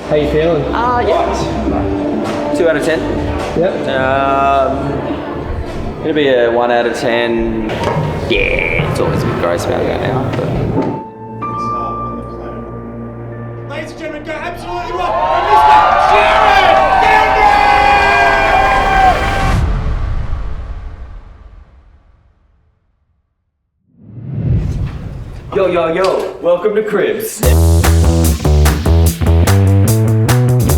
How you feeling? Yeah. 2 out of 10. Yep. It'll be a 1 out of 10. Yeah, it's always a bit gross about that now. But. Ladies and gentlemen, go absolutely right. Mr. Jarryd Goundrey! Yo, yo, yo, welcome to Cribs.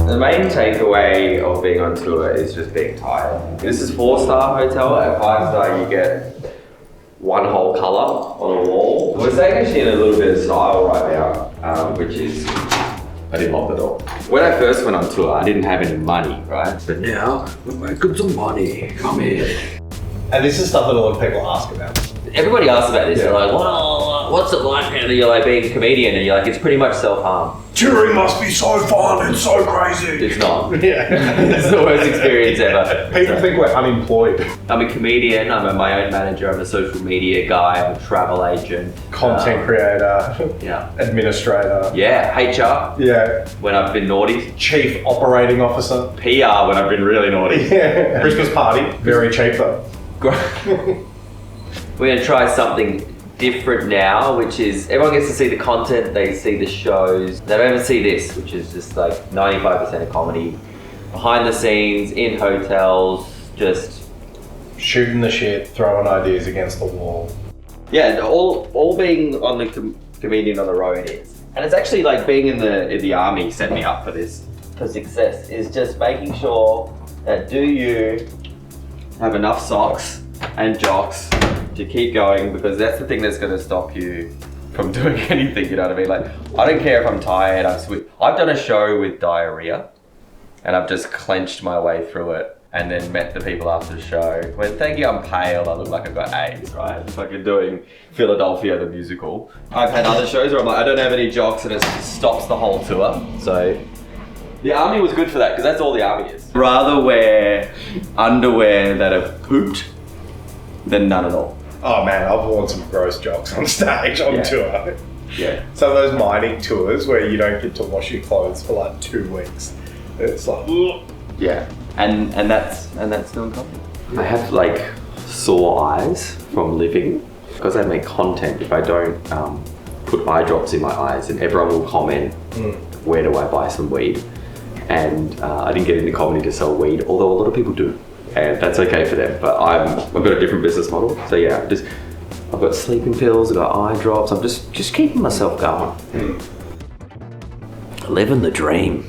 The main takeaway of being on tour is just being tired. This is 4-star hotel. At 5-star you get one whole colour on a wall. We're staying actually in a little bit of style right now, which is, I didn't lock the door. When I first went on tour, I didn't have any money, right? But now, we're making some money. Come here. And this is stuff that a lot of people ask about. Everybody asks about this. They're like, what's it like? And you're like being a comedian, and you're like, it's pretty much self-harm. Touring must be so fun and so crazy. It's not. Yeah. It's the worst experience ever. People think we're unemployed. I'm a comedian, I'm my own manager, I'm a social media guy, I'm a travel agent. Content creator. Yeah. Administrator. Yeah, HR. Yeah. When I've been naughty. Chief operating officer. PR when I've been really naughty. Yeah. Christmas party. Very cheap though. We're going to try something different now, which is everyone gets to see the content, they see the shows. They don't even see this, which is just like 95% of comedy. Behind the scenes, in hotels, just... shooting the shit, throwing ideas against the wall. Yeah, all being on the comedian on the road is. And it's actually like being in the army set me up for this. For success, is just making sure that do you have enough socks and jocks to keep going, because that's the thing that's going to stop you from doing anything, you know what I mean? Like, I don't care if I'm tired, I've done a show with diarrhea and I've just clenched my way through it and then met the people after the show. When thank you, I'm pale, I look like I've got AIDS, right? Fucking doing Philadelphia the musical. I've had other shows where I'm like, I don't have any jocks and it stops the whole tour. So the army was good for that, because that's all the army is. Rather wear underwear that have pooped than none at all. Oh man, I've worn some gross jocks on stage on tour. Yeah. Some of those mining tours where you don't get to wash your clothes for like 2 weeks. It's like, ugh. Yeah, and that's doing comedy. I have like sore eyes from living, because I make content. If I don't put eye drops in my eyes, and everyone will comment, where do I buy some weed? And I didn't get into comedy to sell weed, although a lot of people do. And that's okay for them, but I've got a different business model. So yeah, I've got sleeping pills, I've got eye drops. I'm just keeping myself going. Living the dream.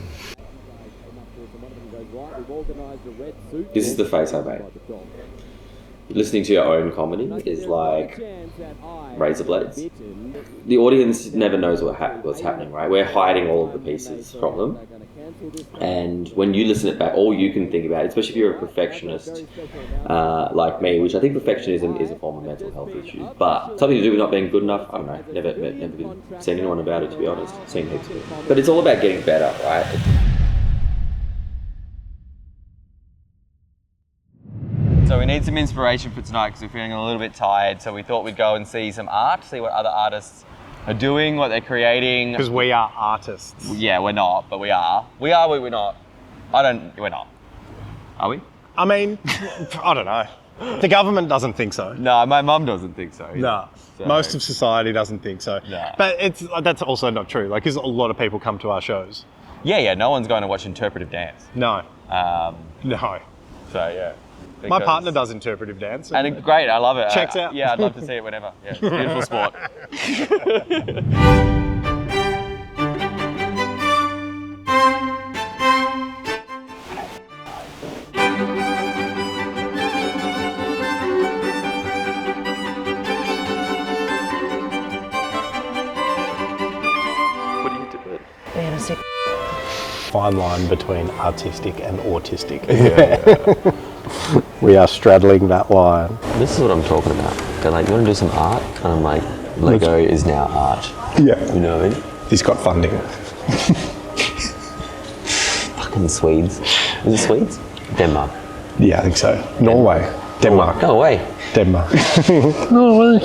This is the face I made. Listening to your own comedy is like razor blades. The audience never knows what's happening, right? We're hiding all of the pieces from them. And when you listen it back, all you can think about, especially if you're a perfectionist like me, which I think perfectionism is a form of mental health issue, but something to do with not being good enough, I don't know, never seen anyone about it, to be honest, seen heaps of it. But it's all about getting better, right? So we need some inspiration for tonight because we're feeling a little bit tired, so we thought we'd go and see some art, see what other artists are doing, what they're creating. Because we are artists. Yeah, we're not, but we are. We are, we're not. We're not. Are we? I mean, I don't know. The government doesn't think so. No, my mum doesn't think so. No, so. Most of society doesn't think so. No. But that's also not true, like, because a lot of people come to our shows. Yeah, no one's going to watch interpretive dance. No. So No. yeah. My partner does interpretive dance. And great, I love it. Checks out. Yeah, I'd love to see it whenever. Yeah, it's a beautiful sport. What do you do? Fine line between artistic and autistic. Yeah. We are straddling that line. This is what I'm talking about. They're like, you want to do some art? And I'm like, Lego is now art. Yeah. You know what I mean? He's got funding. Fucking Swedes. Is it Swedes? Denmark. Yeah, I think so. Norway. Denmark. Go away. Denmark. Norway.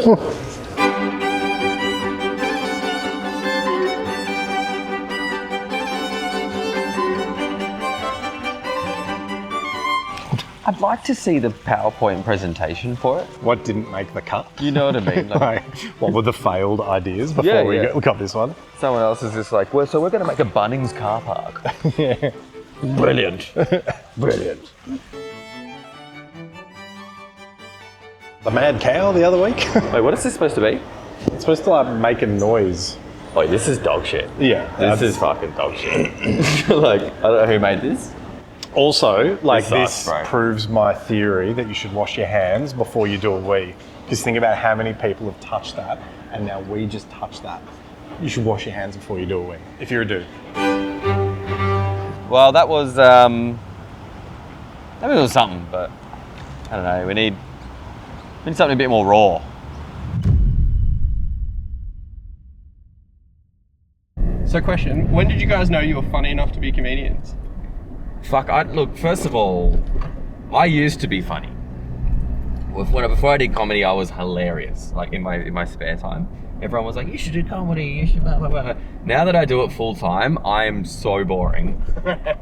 like to see the PowerPoint presentation for it. What didn't make the cut? You know what I mean? Like, what were the failed ideas before we got this one? Someone else is just like, well, so we're going to make a Bunnings car park. Yeah. Brilliant. Brilliant. The mad cow the other week. Wait, what is this supposed to be? It's supposed to like make a noise. Oh, this is dog shit. Yeah. This is fucking dog shit. Like, I don't know who made this. Also, like This sucks, bro. proves my theory that you should wash your hands before you do a wee. Because think about how many people have touched that, and now we just touched that. You should wash your hands before you do a wee, if you're a dude. Well, that was something, but I don't know. We need something a bit more raw. So question, when did you guys know you were funny enough to be comedians? Fuck, look, first of all, I used to be funny. Before I did comedy, I was hilarious, like in my spare time. Everyone was like, you should do comedy, you should blah, blah, blah. Now that I do it full time, I am so boring.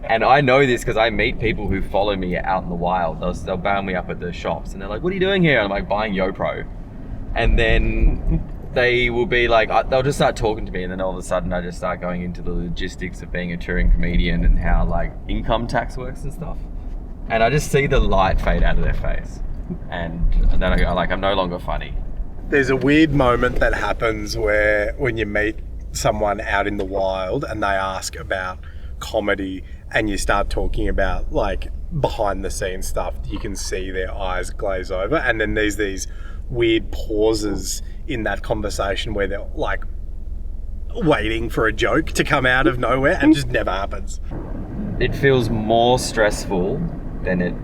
And I know this because I meet people who follow me out in the wild. They'll bail me up at the shops and they're like, what are you doing here? And I'm like, buying YoPro. And then they will be like, they'll just start talking to me, and then all of a sudden I just start going into the logistics of being a touring comedian and how like income tax works and stuff. And I just see the light fade out of their face. And then I go like, I'm no longer funny. There's a weird moment that happens where when you meet someone out in the wild and they ask about comedy and you start talking about like behind the scenes stuff, you can see their eyes glaze over, and then there's these weird pauses in that conversation where they're like waiting for a joke to come out of nowhere and just never happens. It feels more stressful than it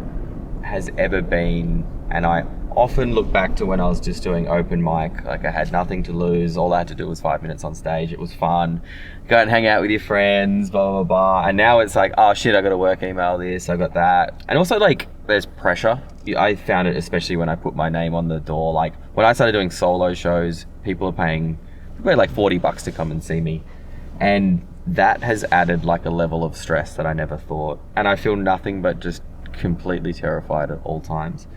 has ever been, and I often look back to when I was just doing open mic. Like, I had nothing to lose. All I had to do was 5 minutes on stage. It was fun. Go and hang out with your friends, blah, blah, blah. And now it's like, oh shit, I got to work email this, I got that. And also like there's pressure. I found it especially when I put my name on the door. Like when I started doing solo shows, people are paying like $40 to come and see me. And that has added like a level of stress that I never thought. And I feel nothing but just completely terrified at all times.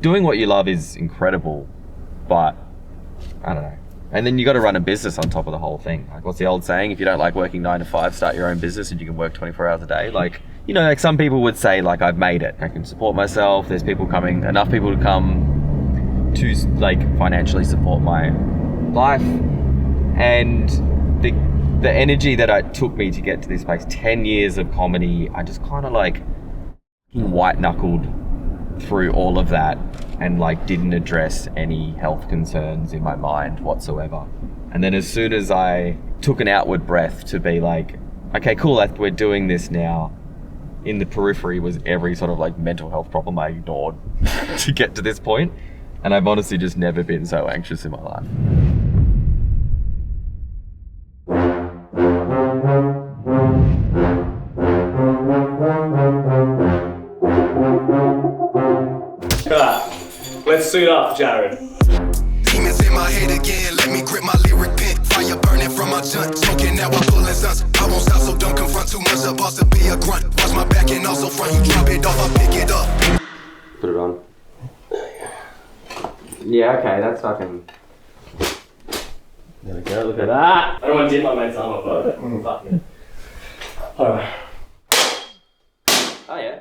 Doing what you love is incredible, but I don't know. And then you got to run a business on top of the whole thing. Like, what's the old saying? If you don't like working 9 to 5, start your own business and you can work 24 hours a day. Like, you know, like some people would say, like, I've made it. I can support myself. There's people coming, enough people to come to like financially support my life. And the energy that it took me to get to this place, 10 years of comedy, I just kind of like white knuckled through all of that and like didn't address any health concerns in my mind whatsoever. And then as soon as I took an outward breath to be like, okay, cool, we're doing this now, in the periphery was every sort of like mental health problem I ignored to get to this point. And I've honestly just never been so anxious in my life. Let's suit up, Jarryd. Demons in my head again, let me grip my lyric pen. Fire burning from my junk, choking now I'm pulling stunts. I won't stop, so don't confront too much. A boss to be a grunt. Watch my back and also front. You drop it off, I pick it up. Put it on. Yeah, okay, that's fucking... There we go, look at that! I don't want to dip my mate's arm up, but fuck it. Alright. Oh yeah.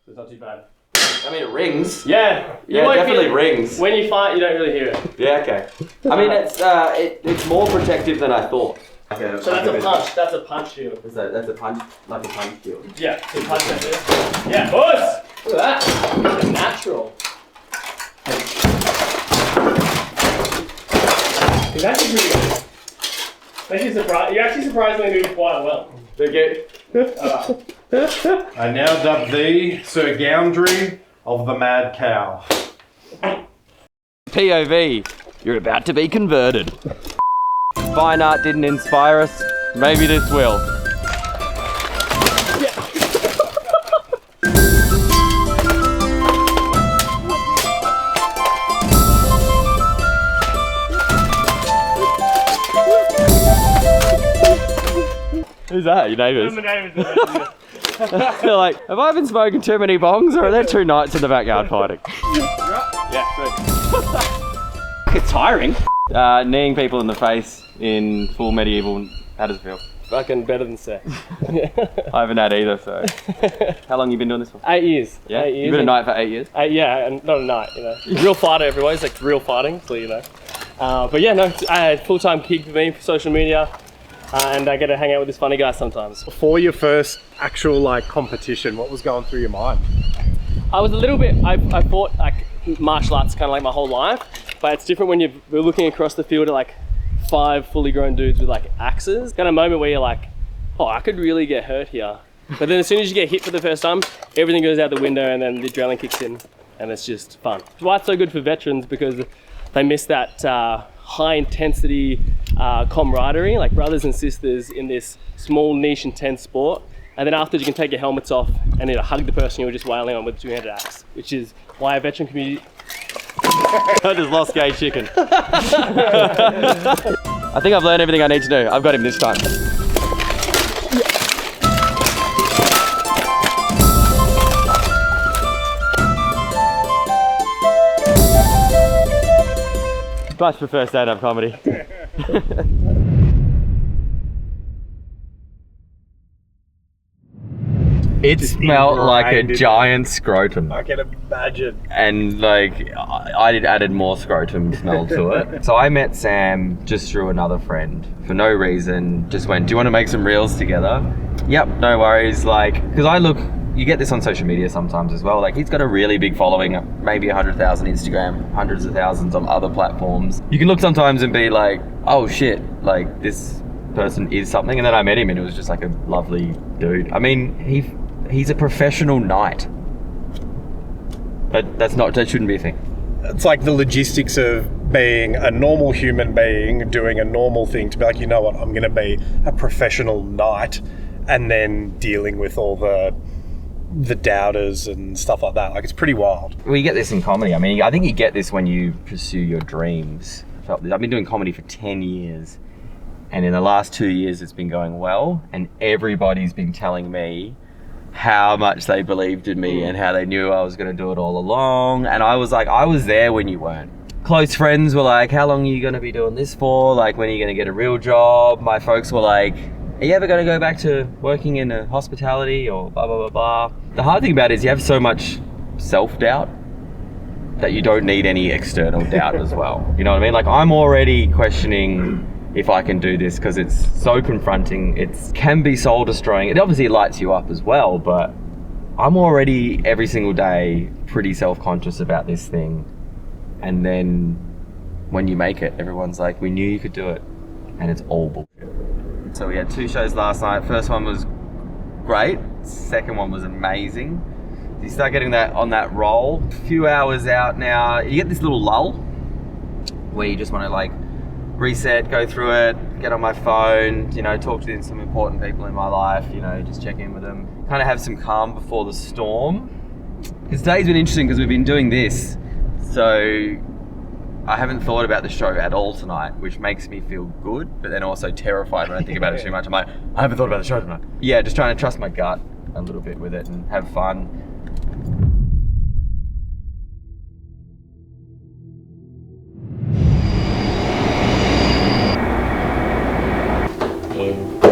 It's not too bad. I mean, it rings. Yeah, Yeah, it definitely rings. When you fight, you don't really hear it. Yeah, okay. I mean, it's more protective than I thought. Okay, So that's a punch. That's a punch shield. That's a punch, like a punch shield. Yeah, so punch that there. Yeah, boys! Look at that. It's natural. He's actually pretty good. You actually surprisingly do quite well. Thank you. I now dub thee Sir Goundrey of the Mad Cow. POV, you're about to be converted. Fine art didn't inspire us, maybe this will. Who's that? Your neighbours? My neighbours. They're like, have I been smoking too many bongs, or are there 2 nights in the backyard fighting? Yeah, good. It's tiring. Kneeing people in the face in full medieval, how does it feel? Fucking better than sex. I haven't had either, so. How long you been doing this for? 8 years. Yeah? 8 years. You've been a night for 8 years? Yeah, and not a night, you know. Real fighter everywhere, it's like real fighting, so you know. But yeah, no, full-time gig for me for social media. And I get to hang out with this funny guy sometimes. Before your first actual like competition, what was going through your mind? I was a little bit, I thought like martial arts kind of like my whole life, but it's different when we're looking across the field at like 5 fully grown dudes with like axes. Kind of moment where you're like, oh, I could really get hurt here. But then as soon as you get hit for the first time, everything goes out the window and then the adrenaline kicks in and it's just fun. That's why it's so good for veterans, because they miss that high intensity camaraderie, like brothers and sisters in this small niche intense sport. And then after, you can take your helmets off and hug the person you were just wailing on with a 2-handed axe, which is why a veteran community... I just lost gay chicken. I think I've learned everything I need to do. I've got him this time. Much prefer stand-up comedy. It smelled like a giant scrotum. I can imagine. And like, I added more scrotum smell to it. So I met Sam just through another friend for no reason. Just went, do you want to make some reels together? Yep, no worries. Like, because you get this on social media sometimes as well. Like, he's got a really big following, maybe 100,000 Instagram, hundreds of thousands on other platforms. You can look sometimes and be like, oh shit, like this person is something. And then I met him and it was just like a lovely dude. I mean, he's a professional knight. But that shouldn't be a thing. It's like the logistics of being a normal human being doing a normal thing to be like, you know what, I'm going to be a professional knight, and then dealing with all the doubters and stuff like that. Like, it's pretty wild. Well, you get this in comedy. I mean, I think you get this when you pursue your dreams. I've been doing comedy for 10 years, and in the last 2 years it's been going well, and everybody's been telling me how much they believed in me and how they knew I was going to do it all along. And I was like, I was there when you weren't. Close friends were like, how long are you going to be doing this for? Like, when are you going to get a real job? My folks were like, are you ever going to go back to working in hospitality or blah, blah, blah, blah. The hard thing about it is you have so much self-doubt that you don't need any external doubt as well. You know what I mean? Like, I'm already questioning if I can do this because it's so confronting. It can be soul destroying. It obviously lights you up as well, but I'm already every single day pretty self-conscious about this thing. And then when you make it, everyone's like, we knew you could do it. And it's all bullshit. So we had 2 shows last night. First one was great. Second one was amazing. You start getting that on that roll. A few hours out now, you get this little lull where you just want to like reset, go through it, get on my phone, you know, talk to some important people in my life, you know, just check in with them. Kind of have some calm before the storm. Because today's been interesting because we've been doing this. So I haven't thought about the show at all tonight, which makes me feel good, but then also terrified when I think about it too much. I'm like, I haven't thought about the show tonight. Yeah, just trying to trust my gut a little bit with it and have fun.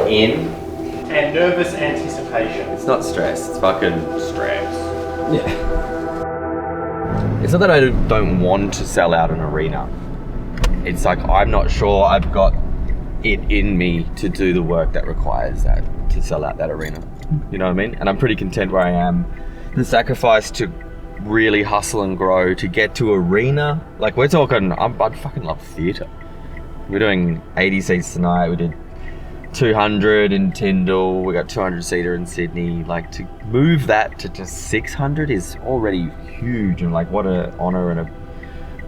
In. And nervous anticipation. It's not stress, it's fucking Stress. yeah. It's not that I don't want to sell out an arena. It's like, I'm not sure I've got it in me to do the work that requires that, to sell out that arena. You know what I mean? And I'm pretty content where I am. The sacrifice to really hustle and grow to get to arena, like we're talking, I'd fucking love theatre. We're doing 80 seats tonight, we did 200 in Tyndall, we got 200 seater in Sydney. Like, to move that to just 600 is already huge, and like what an honour and a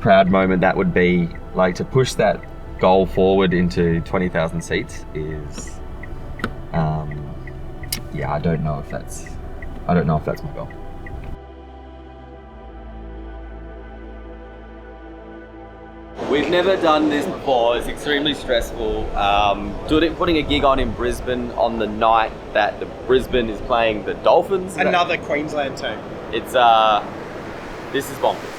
proud moment that would be. Like, to push that goal forward into 20,000 seats is yeah, I don't know if that's my goal. We've never done this before. It's extremely stressful. Putting a gig on in Brisbane on the night that the Brisbane is playing the Dolphins. Another Queensland team. It's this is bonkers.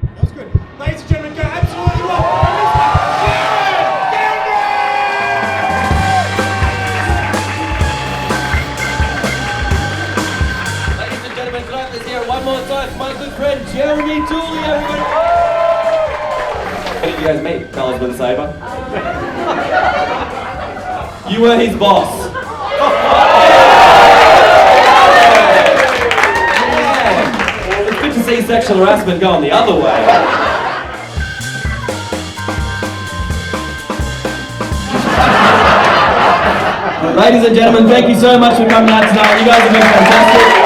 That was good. Ladies and gentlemen, go absolutely well. Ladies and gentlemen, tonight let's hear it one more time for my good friend Jarryd Goundrey, everybody. How did you guys meet? Fellas with a saber? You were his boss. It's good to see sexual harassment going the other way. Ladies and gentlemen, thank you so much for coming out tonight. You guys have been fantastic.